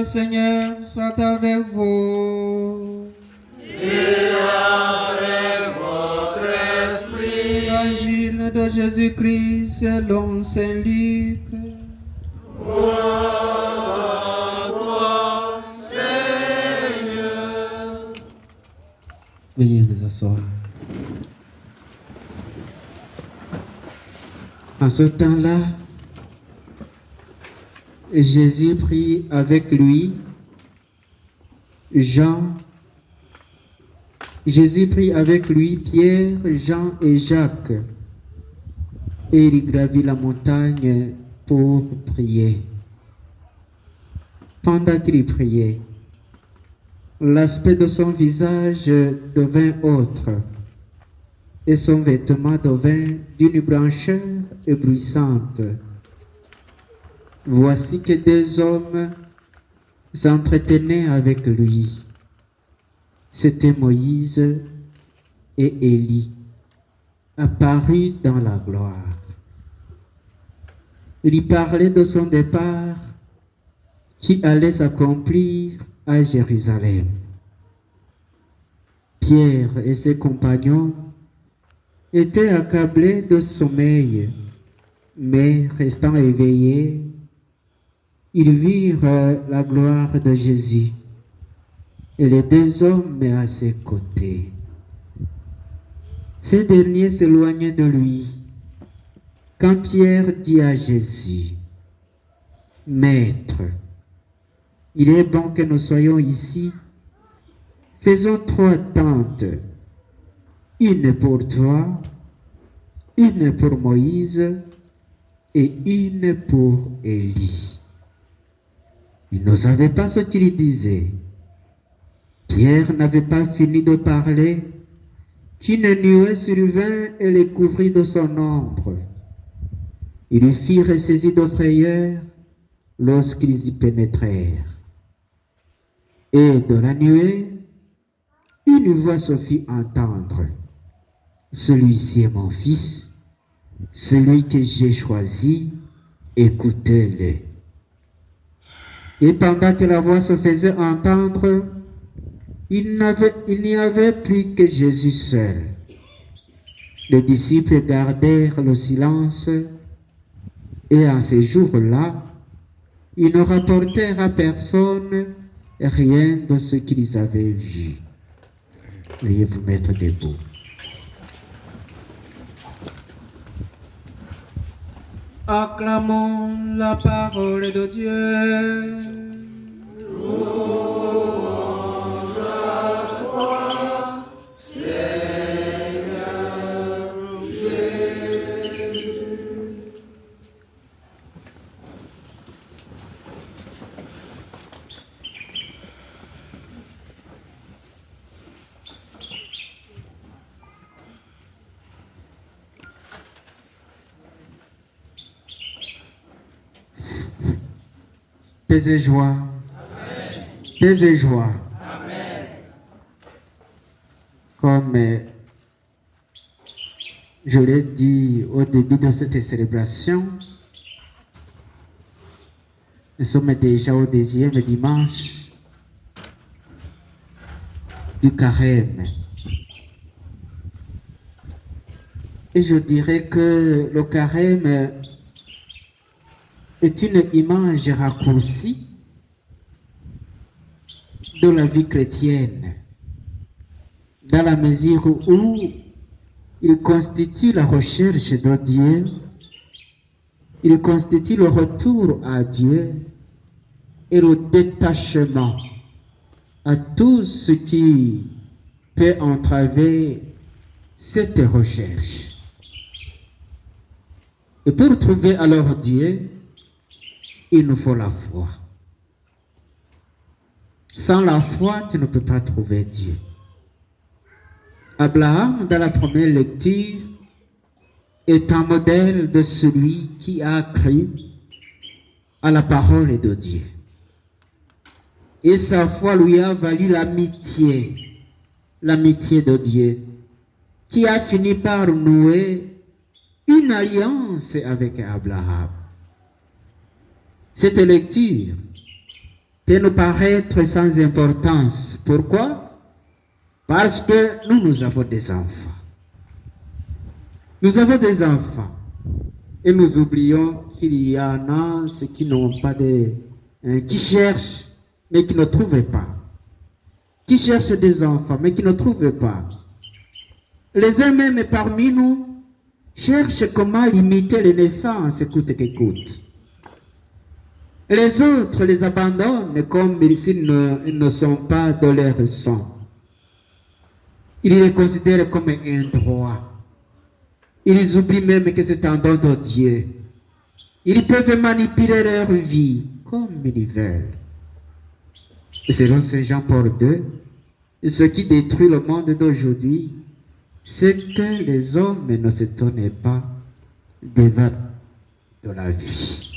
Seigneur soit avec vous. Et avec votre esprit. Évangile de Jésus-Christ selon saint Luc. Gloire à toi, Seigneur. Veuillez vous asseoir. En ce temps-là, Jésus prit avec lui Pierre, Jean et Jacques, et il gravit la montagne pour prier. Pendant qu'il priait, l'aspect de son visage devint autre, et son vêtement devint d'une blancheur éblouissante. Voici que deux hommes s'entretenaient avec lui. C'étaient Moïse et Élie, apparus dans la gloire. Il parlait de son départ qui allait s'accomplir à Jérusalem. Pierre et ses compagnons étaient accablés de sommeil, mais restant éveillés, ils virent la gloire de Jésus et les deux hommes à ses côtés. Ces derniers s'éloignaient de lui quand Pierre dit à Jésus: Maître, il est bon que nous soyons ici. Faisons 3 tentes, une pour toi, une pour Moïse et une pour Élie. Il ne savait pas ce qu'il disait. Pierre n'avait pas fini de parler qu'une nuée survint et les couvrit de son ombre. Ils furent saisis de frayeur lorsqu'ils y pénétrèrent. Et de la nuée, une voix se fit entendre: Celui-ci est mon fils, celui que j'ai choisi, écoutez-le. Et pendant que la voix se faisait entendre, il n'y avait plus que Jésus seul. Les disciples gardèrent le silence, et en ces jours-là, ils ne rapportèrent à personne rien de ce qu'ils avaient vu. Veuillez vous mettre debout. Acclamons la parole de Dieu. Louange à toi, Seigneur Jésus. Paix et joie. Amen. Paix et joie. Amen. Comme je l'ai dit au début de cette célébration, nous sommes déjà au 2e dimanche du carême. Et je dirais que le carême est une image raccourcie de la vie chrétienne, dans la mesure où il constitue la recherche de Dieu, il constitue le retour à Dieu et le détachement à tout ce qui peut entraver cette recherche. Et pour trouver alors Dieu, il nous faut la foi. Sans la foi, tu ne peux pas trouver Dieu. Abraham, dans la première lecture, est un modèle de celui qui a cru à la parole de Dieu. Et sa foi lui a valu l'amitié de Dieu, qui a fini par nouer une alliance avec Abraham. Cette lecture peut nous paraître sans importance. Pourquoi? Parce que nous avons des enfants. Nous avons des enfants. Et nous oublions qu'il y en a ceux qui n'ont pas qui cherchent, mais qui ne trouvent pas. Qui cherchent des enfants, mais qui ne trouvent pas. Les uns même parmi nous cherchent comment limiter les naissances, coûte que coûte. Les autres les abandonnent comme s'ils ne sont pas de leur sang. Ils les considèrent comme un droit. Ils oublient même que c'est un don de Dieu. Ils peuvent manipuler leur vie comme ils veulent. Et selon Saint Jean-Paul II, ce qui détruit le monde d'aujourd'hui, c'est que les hommes ne s'étonnent pas devant de la vie.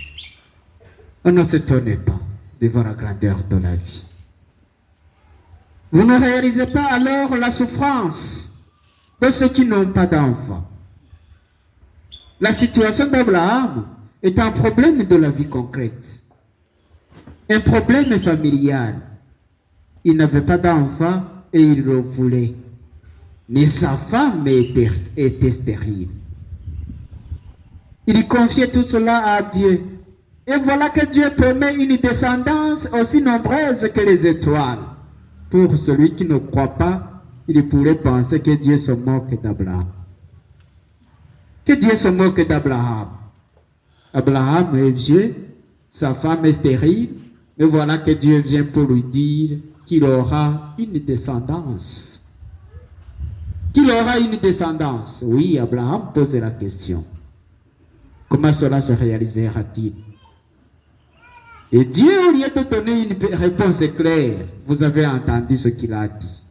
On ne s'étonne pas devant la grandeur de la vie. Vous ne réalisez pas alors la souffrance de ceux qui n'ont pas d'enfants. La situation d'Abraham est un problème de la vie concrète, un problème familial. Il n'avait pas d'enfant et il le voulait. Mais sa femme était stérile. Il confiait tout cela à Dieu. Et voilà que Dieu promet une descendance aussi nombreuse que les étoiles. Pour celui qui ne croit pas, il pourrait penser que Dieu se moque d'Abraham. Que Dieu se moque d'Abraham. Abraham est vieux, sa femme est stérile, et voilà que Dieu vient pour lui dire qu'il aura une descendance. Qu'il aura une descendance. Oui, Abraham pose la question. Comment cela se réalisera-t-il? Et Dieu, au lieu de donner une réponse claire, vous avez entendu ce qu'il a dit.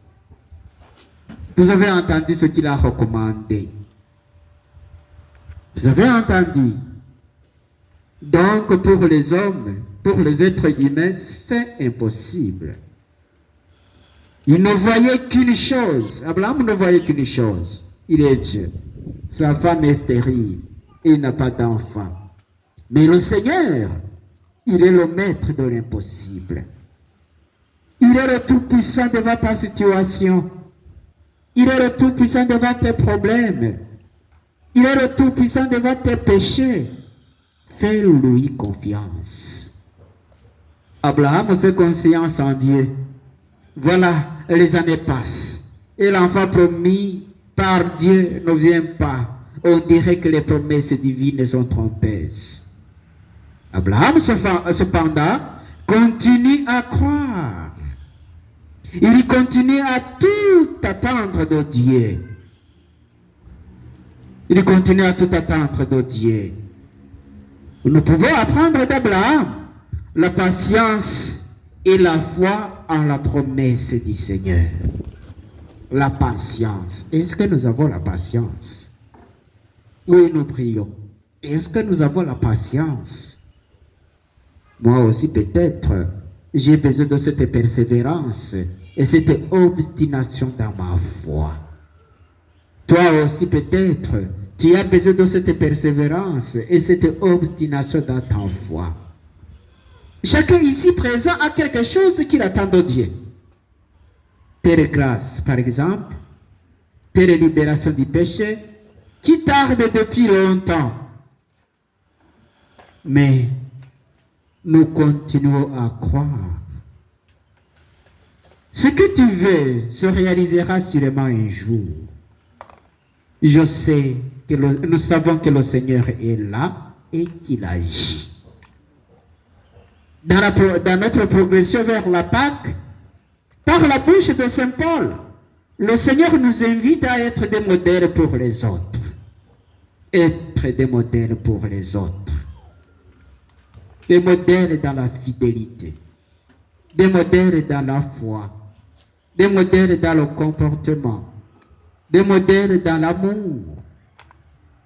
Vous avez entendu ce qu'il a recommandé. Vous avez entendu. Donc, pour les hommes, pour les êtres humains, c'est impossible. Il ne voyait qu'une chose. Abraham ne voyait qu'une chose. Il est Dieu. Sa femme est stérile. Et il n'a pas d'enfant. Mais le Seigneur, il est le maître de l'impossible. Il est le tout-puissant devant ta situation. Il est le tout-puissant devant tes problèmes. Il est le tout-puissant devant tes péchés. Fais-lui confiance. Abraham fait confiance en Dieu. Voilà, les années passent. Et l'enfant promis par Dieu ne vient pas. On dirait que les promesses divines sont trompeuses. Abraham, cependant, continue à croire. Il continue à tout attendre de Dieu. Il continue à tout attendre de Dieu. Nous pouvons apprendre d'Abraham la patience et la foi en la promesse du Seigneur. La patience. Est-ce que nous avons la patience? Oui, nous prions. Est-ce que nous avons la patience? Moi aussi, peut-être, j'ai besoin de cette persévérance et cette obstination dans ma foi. Toi aussi, peut-être, tu as besoin de cette persévérance et cette obstination dans ta foi. Chacun ici présent a quelque chose qu'il attend de Dieu. Telle grâce, par exemple, telle libération du péché, qui tarde depuis longtemps. Mais nous continuons à croire. Ce que tu veux se réalisera sûrement un jour. Je sais que nous savons que le Seigneur est là et qu'il agit. Dans notre progression vers la Pâque, par la bouche de Saint Paul, le Seigneur nous invite à être des modèles pour les autres. Être des modèles pour les autres. Des modèles dans la fidélité. Des modèles dans la foi. Des modèles dans le comportement. Des modèles dans l'amour.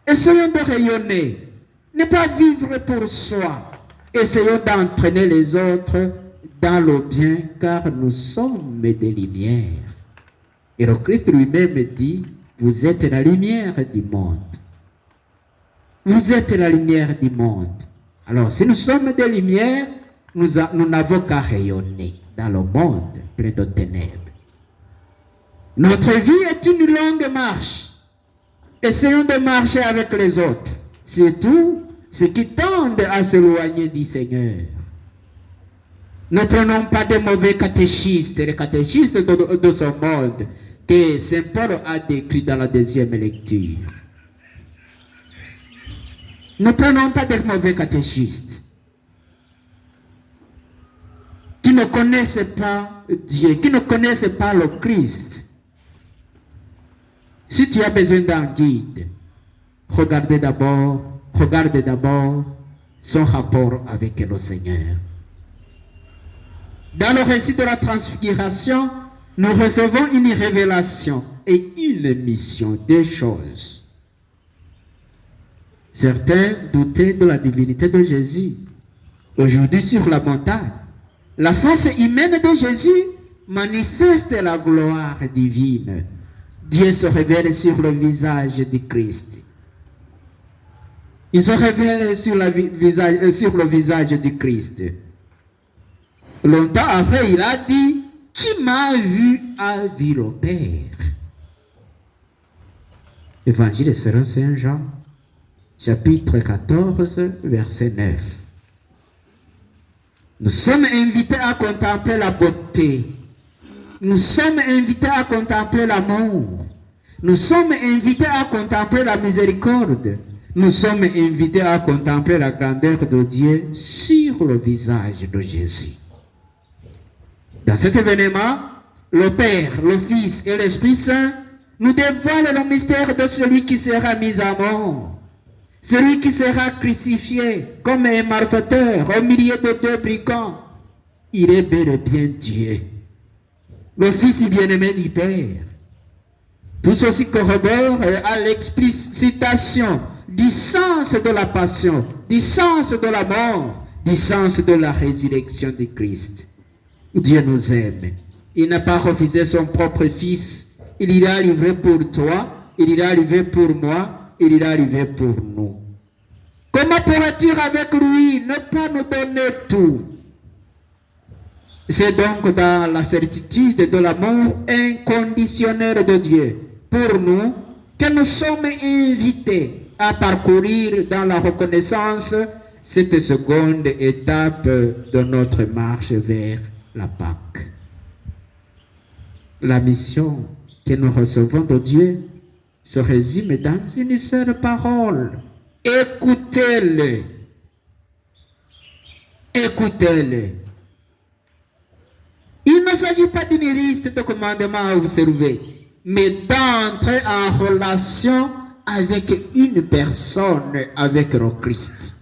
Essayons de rayonner. Ne pas vivre pour soi. Essayons d'entraîner les autres dans le bien, car nous sommes des lumières. Et le Christ lui-même dit, vous êtes la lumière du monde. Vous êtes la lumière du monde. Alors, si nous sommes des lumières, nous n'avons qu'à rayonner dans le monde plein de ténèbres. Notre vie est une longue marche. Essayons de marcher avec les autres, surtout ceux qui tendent à s'éloigner du Seigneur. Ne prenons pas de mauvais catéchistes, les catéchistes de ce monde que Saint Paul a décrit dans la deuxième lecture. Ne prenons pas de mauvais catéchistes qui ne connaissent pas Dieu, qui ne connaissent pas le Christ. Si tu as besoin d'un guide, regarde d'abord son rapport avec le Seigneur. Dans le récit de la transfiguration, nous recevons une révélation et une mission, deux choses. Certains doutaient de la divinité de Jésus. Aujourd'hui, sur la montagne, la face humaine de Jésus manifeste la gloire divine. Dieu se révèle sur le visage du Christ. Il se révèle sur le visage du Christ. Longtemps après, il a dit, « Qui m'a vu a vu le Père. » Évangile selon Saint Jean, chapitre 14, verset 9. Nous sommes invités à contempler la beauté. Nous sommes invités à contempler l'amour. Nous sommes invités à contempler la miséricorde. Nous sommes invités à contempler la grandeur de Dieu sur le visage de Jésus. Dans cet événement, le Père, le Fils et l'Esprit Saint nous dévoilent le mystère de celui qui sera mis à mort. Celui qui sera crucifié comme un malfaiteur au milieu de deux brigands. Il est bel et bien Dieu, le Fils bien-aimé du Père. Tout ceci corrobore à l'explicitation du sens de la passion, du sens de la mort, du sens de la résurrection de Christ. Dieu nous aime. Il n'a pas refusé son propre Fils. Il est arrivé pour toi, il est arrivé pour moi, il est arrivé pour nous. Comment pourrais-tu avec lui ne pas nous donner tout? C'est donc dans la certitude de l'amour inconditionnel de Dieu pour nous que nous sommes invités à parcourir dans la reconnaissance cette seconde étape de notre marche vers la Pâque. La mission que nous recevons de Dieu se résume dans une seule parole. Écoutez-le. Écoutez-le. Il ne s'agit pas d'une liste de commandements à observer, mais d'entrer en relation avec une personne, avec le Christ.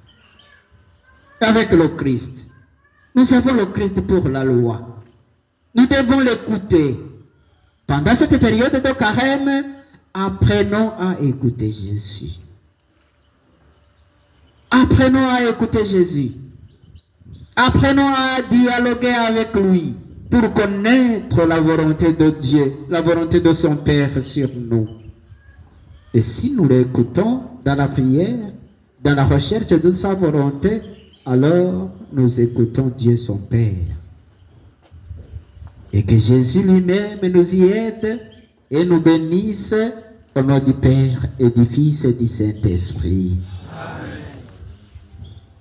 Avec le Christ. Nous avons le Christ pour la loi. Nous devons l'écouter. Pendant cette période de carême, apprenons à écouter Jésus. Apprenons à écouter Jésus. Apprenons à dialoguer avec lui pour connaître la volonté de Dieu, la volonté de son Père sur nous. Et si nous l'écoutons dans la prière, dans la recherche de sa volonté, alors nous écoutons Dieu son Père. Et que Jésus lui-même nous y aide et nous bénisse au nom du Père et du Fils et du Saint-Esprit.